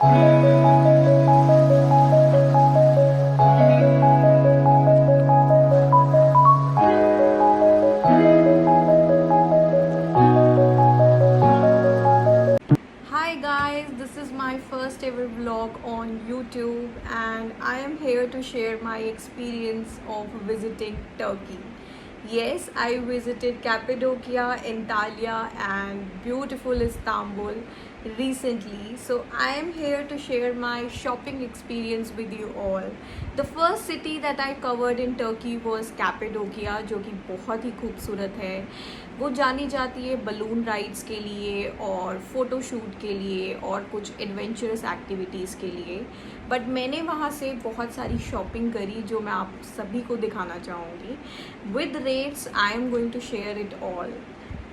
Hi guys, this is my first ever vlog on YouTube and I am here to share my experience of visiting Turkey. Yes, I visited Cappadocia, Antalya and beautiful Istanbul recently. So I am here to share my shopping experience with you all. The first city that I covered in Turkey was Cappadocia, जो कि बहुत ही खूबसूरत है. वो जानी जाती है बलून राइड्स के लिए और फ़ोटोशूट के लिए और कुछ एडवेंचरस एक्टिविटीज़ के लिए. बट मैंने वहाँ से बहुत सारी शॉपिंग करी जो मैं आप सभी को दिखाना चाहूँगी. With rates I am going to share it all.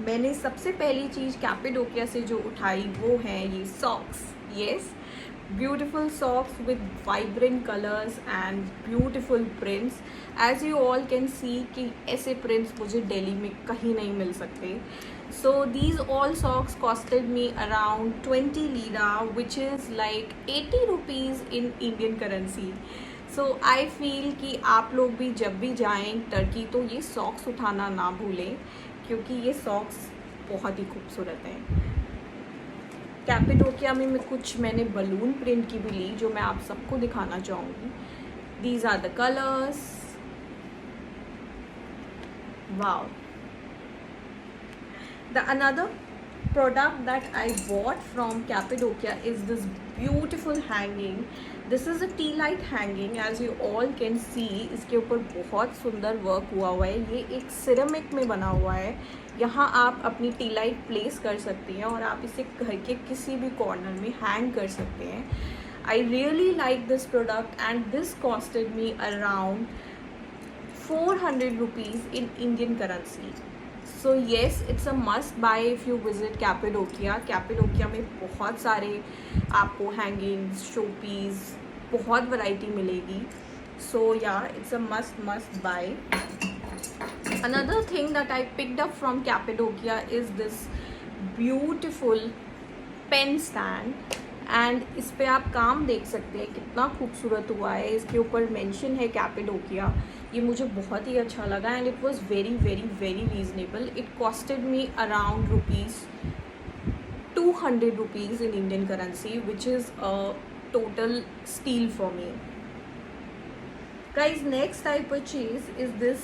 मैंने सबसे पहली चीज़ कैपेडोकिया से जो उठाई वो है ये socks. Yes, beautiful socks with vibrant colors and beautiful prints. as you all can see कि ऐसे prints मुझे दिल्ली में कहीं नहीं मिल सकते. so these all socks costed me around 20 lira, which is like 80 rupees in Indian currency. so I feel कि आप लोग भी जब भी जाएं टर्की तो ये socks उठाना ना भूलें क्योंकि ये socks बहुत ही खूबसूरत हैं. कैपेडोकिया में मैंने बलून प्रिंट की भी ली जो मैं आप सबको दिखाना चाहूँगी. These are the colours. Wow. The another product that I bought from Cappadocia is this beautiful hanging. This is a tea light hanging, as you all can see. इसके ऊपर बहुत सुंदर वर्क हुआ है. ये एक सिरेमिक में बना हुआ है. यहाँ आप अपनी टी लाइट प्लेस कर सकती हैं और आप इसे घर के किसी भी कॉर्नर में हैंग कर सकते हैं. I really like this product and this costed me around 400 rupees in Indian currency. So yes, it's a must buy if you visit Cappadocia. Cappadocia में बहुत सारे आपको हैंगिंग्स, शोपीस, बहुत वैरायटी मिलेगी. So ya, it's a must buy. Another thing that I picked up from Cappadocia is this beautiful pen stand. And इस पे आप काम देख सकते हैं कितना खूबसूरत हुआ है. इसके ऊपर मेंशन है कैपेडोकिया. ये मुझे बहुत ही अच्छा लगा and it was very very very reasonable. It costed me around rupees 200 rupees in Indian currency, which is a total steal for me. Guys, next I purchased is this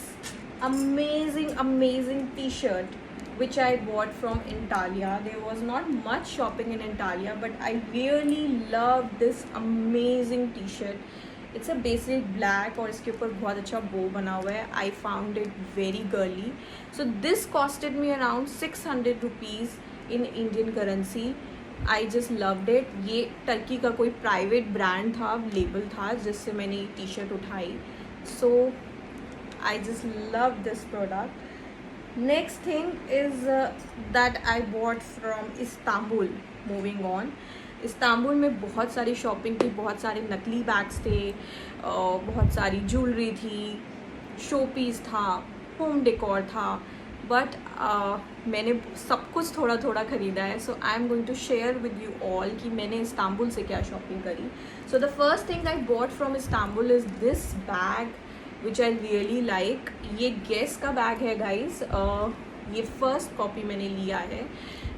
amazing t-shirt which I bought from Antalya. There was not much shopping in Antalya, but I really love this amazing t-shirt. It's a basic black और इसके ऊपर बहुत अच्छा बो बना हुआ है. I found it very girly. So this costed me around 600 rupees in Indian currency. I just loved it. ये टर्की का कोई प्राइवेट ब्रांड था, लेबल था जिससे मैंने ये टी शर्ट उठाई. So I just love this product. Next thing is that I bought from Istanbul. Moving on. Istanbul में बहुत सारी शॉपिंग थी. बहुत सारे नकली बैग्स थे, बहुत सारी ज्वेलरी थी, शो पीस था, होम डेकोर था. बट मैंने सब कुछ थोड़ा थोड़ा ख़रीदा है. So I am going to share with you all कि मैंने इस्तांबुल से क्या शॉपिंग करी. So the first thing I bought from Istanbul is this bag which I really like. ये गेस का बैग है गाइज. ये फर्स्ट कॉपी मैंने लिया है.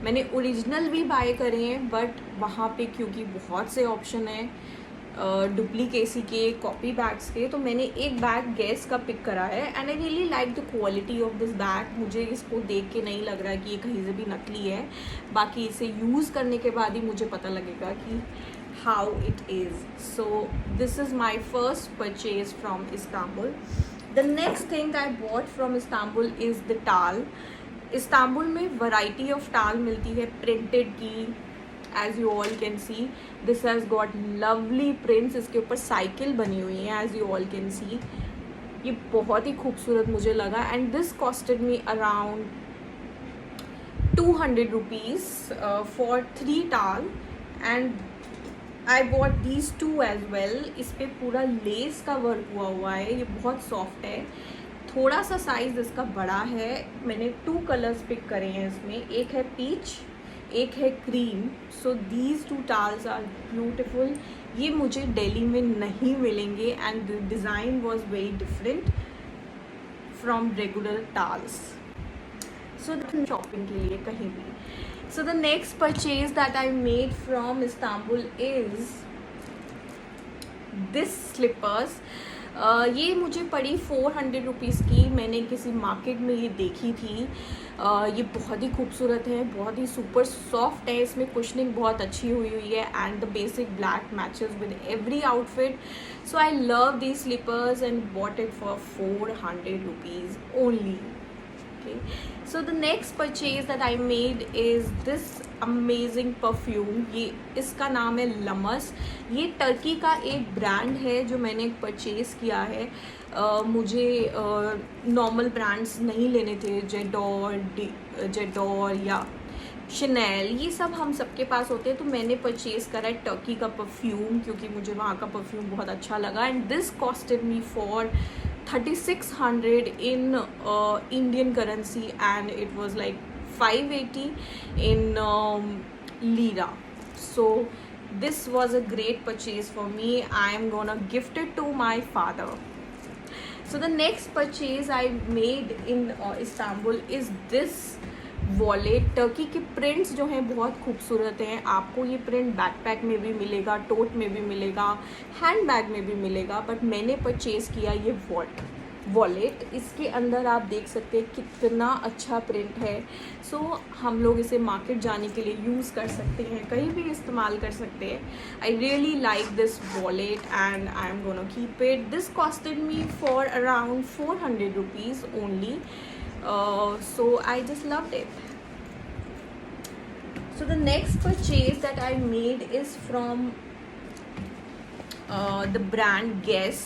मैंने ओरिजिनल भी बाय करे हैं बट वहाँ पे क्योंकि बहुत से ऑप्शन हैं डुप्लीकेसी के, कॉपी बैग्स के, तो मैंने एक बैग गैस का पिक करा है. And I really like the quality of this bag. मुझे इसको देख के नहीं लग रहा कि ये कहीं से भी नकली है. बाकी इसे यूज़ करने के बाद ही मुझे पता लगेगा कि how it is. So this is my first purchase from Istanbul. The next thing I bought from Istanbul is the towel. Istanbul में वैरायटी ऑफ टाल मिलती है प्रिंटेड की. As you all can see this has got lovely prints. इसके ऊपर cycle बनी हुई है as you all can see. ये बहुत ही खूबसूरत मुझे लगा. And this costed me around 200 rupees for 3 टाल. And I bought these 2 as well. इस पर पूरा लेस का वर्क हुआ है. ये बहुत सॉफ्ट है. थोड़ा सा साइज़ इसका बड़ा है. मैंने 2 कलर्स पिक करे हैं इसमें. एक है पीच, एक है cream. So these two towels are beautiful. ये मुझे दिल्ली में नहीं मिलेंगे and the design was very different from regular towels. So shopping के लिए कहीं भी. So the next purchase that I made from Istanbul is this slippers. ये मुझे पड़ी 400 रुपीज़ की. मैंने किसी मार्केट में ये देखी थी. ये बहुत ही खूबसूरत है, बहुत ही सुपर सॉफ्ट है. इसमें कुशनिंग बहुत अच्छी हुई है and the basic black matches with every outfit. So I love these slippers and bought it for 400 rupees only. Okay. So the next purchase that I made is this amazing perfume. ये इसका नाम है लमस. ये Turkey का एक brand है जो मैंने परचेज़ किया है. मुझे नॉर्मल ब्रांड्स नहीं लेने थे. जेडोर या शनेल, ये सब हम सबके पास होते हैं. तो मैंने परचेज़ करा है टर्की का परफ्यूम क्योंकि मुझे वहाँ का परफ्यूम बहुत अच्छा लगा. And this costed me for 3600 in Indian currency and it was like 580 in lira. So this was a great purchase for me. I am gonna gift it to my father. So the next purchase I made in Istanbul is this wallet. Turkey के prints जो हैं बहुत खूबसूरत हैं. आपको ये print backpack में भी मिलेगा, टोट में भी मिलेगा, हैंड बैग में भी मिलेगा. बट मैंने परचेज़ किया ये वॉलेट. इसके अंदर आप देख सकते हैं कितना अच्छा प्रिंट है. सो हम लोग इसे मार्केट जाने के लिए यूज़ कर सकते हैं, कहीं भी इस्तेमाल कर सकते हैं. आई really like this wallet and I am gonna keep it. This costed me for around 400 rupees only. So I just loved it. So the next purchase that I made is from the brand Guess.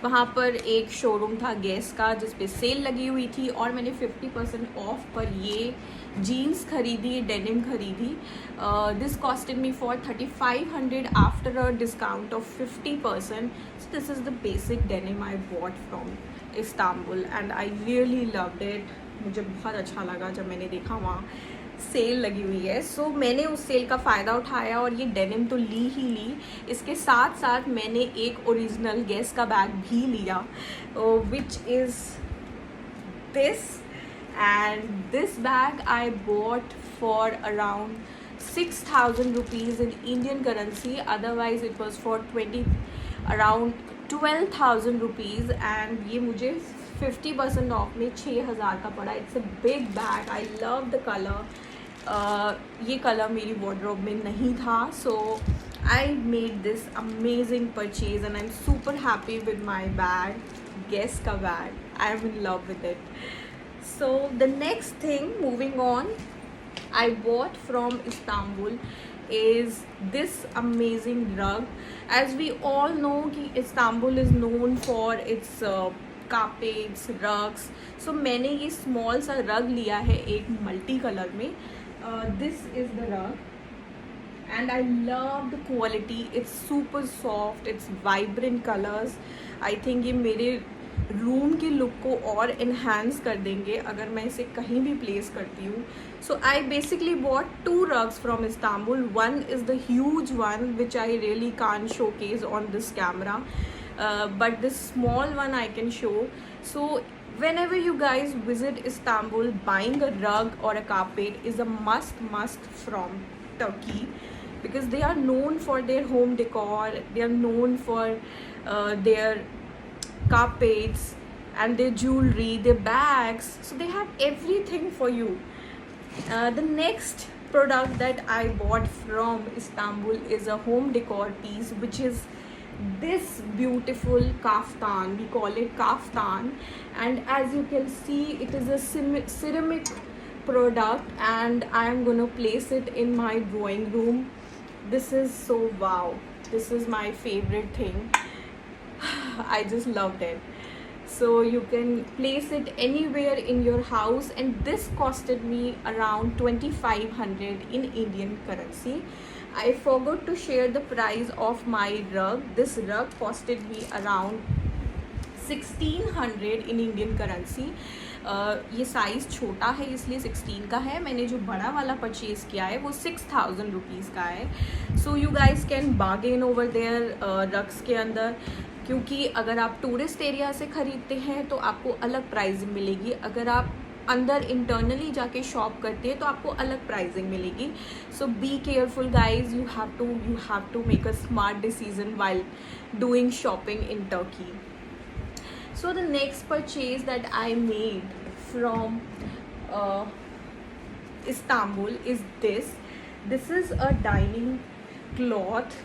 वहाँ पर एक showroom था Guess का जिस पे cell लगी हुई थी और मैंने 50% ऑफ पर ये जीन्स खरीदी, डेनिम खरीदी. This costed me for 3500 after a discount of 50%. So this is the basic denim I bought from Istanbul and I really loved it. मुझे बहुत अच्छा लगा जब मैंने देखा वहाँ सेल लगी हुई है. सो मैंने उस सेल का फ़ायदा उठाया और ये डेनिम तो ली ही ली. इसके साथ साथ मैंने एक ओरिजिनल Guess का बैग भी लिया which is this. And this bag I bought for around 6000 rupees in Indian currency. Otherwise it was for around 12,000 rupees and ये मुझे 50% ऑफ में 6000 का पड़ा. It's a big bag. I love the colour. ये colour मेरी wardrobe में नहीं था. So I made this amazing purchase and I am super happy with my bag. Guess का बैग. I am in love with it. So the next thing moving on I bought from Istanbul is this amazing rug. As we all know कि Istanbul is known for its carpets, rugs. So मैंने ये small सा rug लिया है एक multi color में. This is the rug and I love the quality. It's super soft. It's vibrant colors. I think ये मेरे रूम की लुक को और इन्हांस कर देंगे अगर मैं इसे कहीं भी प्लेस करती हूँ. So I basically bought 2 rugs from Istanbul. One is the huge one which I really can't showcase on this camera, but this small one I can show. सो whenever you guys visit Istanbul, buying a rug or a carpet is a must from Turkey because they are known for their home decor. They are known for their carpets and their jewelry, their bags. So they have everything for you. The next product that I bought from Istanbul is a home decor piece which is this beautiful kaftan. We call it kaftan and as you can see it is a ceramic product and I am going to place it in my drawing room. This is so wow. This is my favorite thing. I just loved it. So you can place it anywhere in your house and this costed me around 2500 in Indian currency. I forgot to share the price of my rug. This rug costed me around 1600 in Indian currency. ये size छोटा है इसलिए 16 का है। मैंने जो बड़ा वाला परचेज़ किया है वो 6000 रुपीज़ का है। So you guys can bargain over there rugs के अंदर, क्योंकि अगर आप टूरिस्ट एरिया से ख़रीदते हैं तो आपको अलग प्राइसिंग मिलेगी, अगर आप अंदर इंटरनली जाके शॉप करते हैं तो आपको अलग प्राइसिंग मिलेगी। So be careful guys, you have to make a smart decision while doing shopping in Turkey. So the next purchase that I made from Istanbul is this. This is a dining cloth.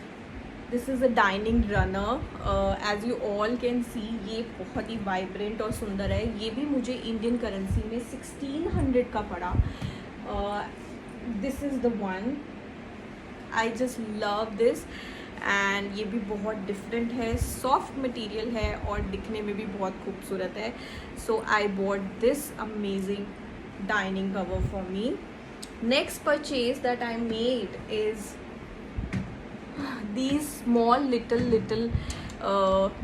This is a dining runner. As you all can see, ये बहुत ही vibrant और सुंदर है। ये भी मुझे Indian currency में 1600 का पड़ा। This is the one. I just love this. And ये भी बहुत डिफरेंट है, सॉफ्ट मटेरियल है और दिखने में भी बहुत खूबसूरत है। So I bought this amazing dining cover for me. Next purchase that I made is these small little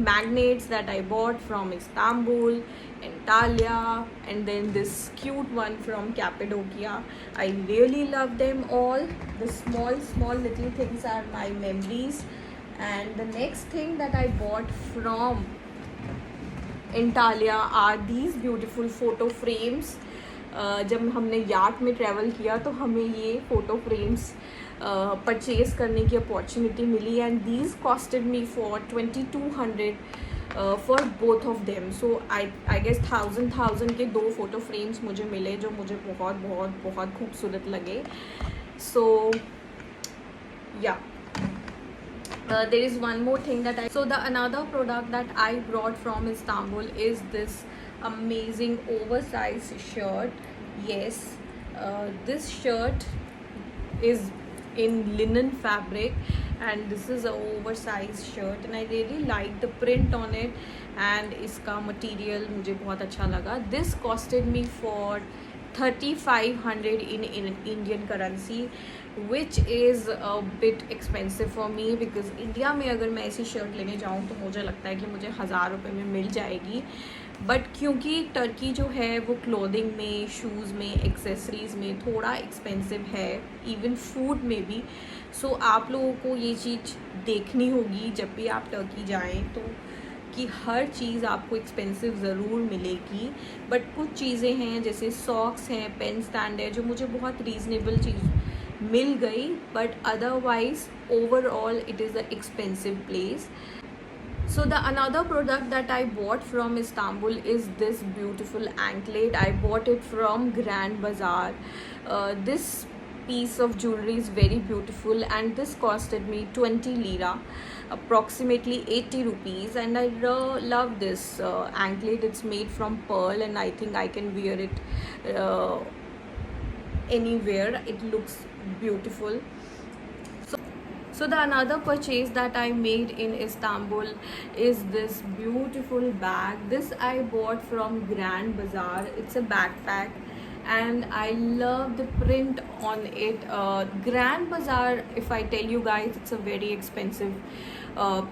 magnets that I bought from Istanbul, Antalya, and then this cute one from Cappadocia. I really love them all. The small little things are my memories. And the next thing that I bought from Antalya are these beautiful photo frames. जब हमने yacht में travel किया तो हमें ये photo frames purchase करने की opportunity मिली, and these costed me for 2200 for both of them. So I guess 1000 के 2 फ़ोटो फ्रेम्स मुझे मिले जो मुझे बहुत बहुत बहुत खूबसूरत लगे। सो या there is one more thing that another product that I brought from Istanbul is this amazing oversized shirt. Yes, this shirt is in linen fabric, and this is a oversized shirt and I really like the print on it, and इसका material मुझे बहुत अच्छा लगा। This costed me for 3500 in Indian currency, which is a bit expensive for me because India में अगर मैं ऐसी shirt लेने जाऊँ तो मुझे लगता है कि मुझे 1000 रुपये में मिल जाएगी, बट क्योंकि टर्की जो है वो क्लोथिंग में, शूज़ में, एक्सेसरीज़ में थोड़ा एक्सपेंसिव है, इवन फूड में भी। सो आप लोगों को ये चीज़ देखनी होगी जब भी आप टर्की जाएं तो, कि हर चीज़ आपको एक्सपेंसिव ज़रूर मिलेगी, बट कुछ चीज़ें हैं जैसे सॉक्स हैं, पेन स्टैंड है, जो मुझे बहुत रीज़नेबल चीज़ मिल गई, but otherwise overall it is a expensive place. So the another product that I bought from Istanbul is this beautiful anklet. I bought it from Grand Bazaar. This piece of jewelry is very beautiful and this costed me 20 lira, approximately 80 rupees, and I love this anklet. It's made from pearl and I think I can wear it anywhere. It looks beautiful. So the another purchase that I made in Istanbul is this beautiful bag. This I bought from Grand Bazaar. It's a backpack and I love the print on it. Grand Bazaar, if I tell you guys, it's a very expensive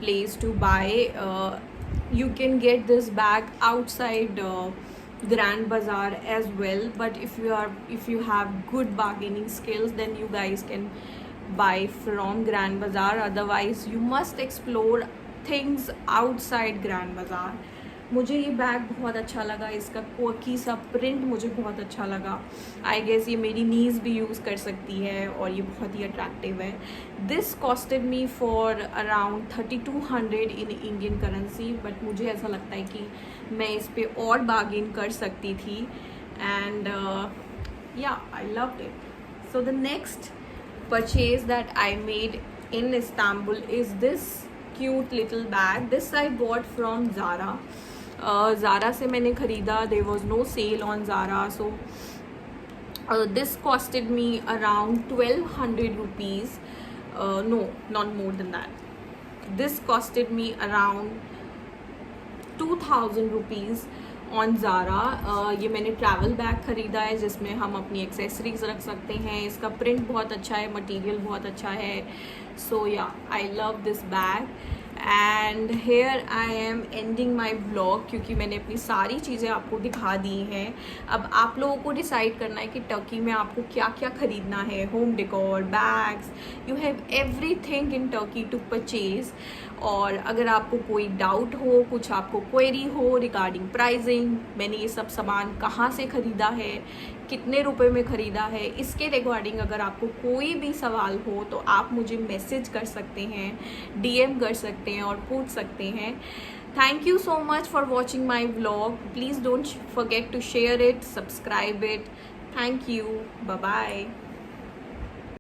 place to buy. You can get this bag outside Grand Bazaar as well, but if you have good bargaining skills, then you guys can buy from Grand Bazaar. Otherwise you must explore things outside Grand Bazaar. मुझे ये bag बहुत अच्छा लगा, इसका quirky सा print मुझे बहुत अच्छा लगा। आई गेस ये मेरी नीज़ भी यूज़ कर सकती है और ये बहुत ही अट्रैक्टिव है। This costed me for around 3200 in Indian currency, but मुझे ऐसा लगता है कि मैं इस पर और बार्गेन कर सकती थी, एंड या I loved it. So the next purchase that I made in Istanbul is this cute little bag. This I bought from Zara. Zara से मैंने ख़रीदा. There was no sale on Zara, so this costed me around 1200 rupees. No, not more than that. This costed me around 2000 rupees on Zara. ये मैंने travel bag ख़रीदा है जिसमें हम अपनी एक्सेसरीज रख सकते हैं। इसका प्रिंट बहुत अच्छा है, मटेरियल बहुत अच्छा है। सो या I love this bag and here I am ending my vlog, क्योंकि मैंने अपनी सारी चीज़ें आपको दिखा दी हैं। अब आप लोगों को डिसाइड करना है कि टर्की में आपको क्या क्या ख़रीदना है। Home decor, bags, you have everything in Turkey to purchase. और अगर आपको कोई डाउट हो, कुछ आपको क्वेरी हो रिगार्डिंग प्राइसिंग, मैंने ये सब सामान कहाँ से ख़रीदा है, कितने रुपए में ख़रीदा है, इसके रिगार्डिंग अगर आपको कोई भी सवाल हो तो आप मुझे मैसेज कर सकते हैं, डीएम कर सकते हैं और पूछ सकते हैं। Thank you so much for watching my vlog. Please don't forget to share it, subscribe it. Thank you. Bye bye.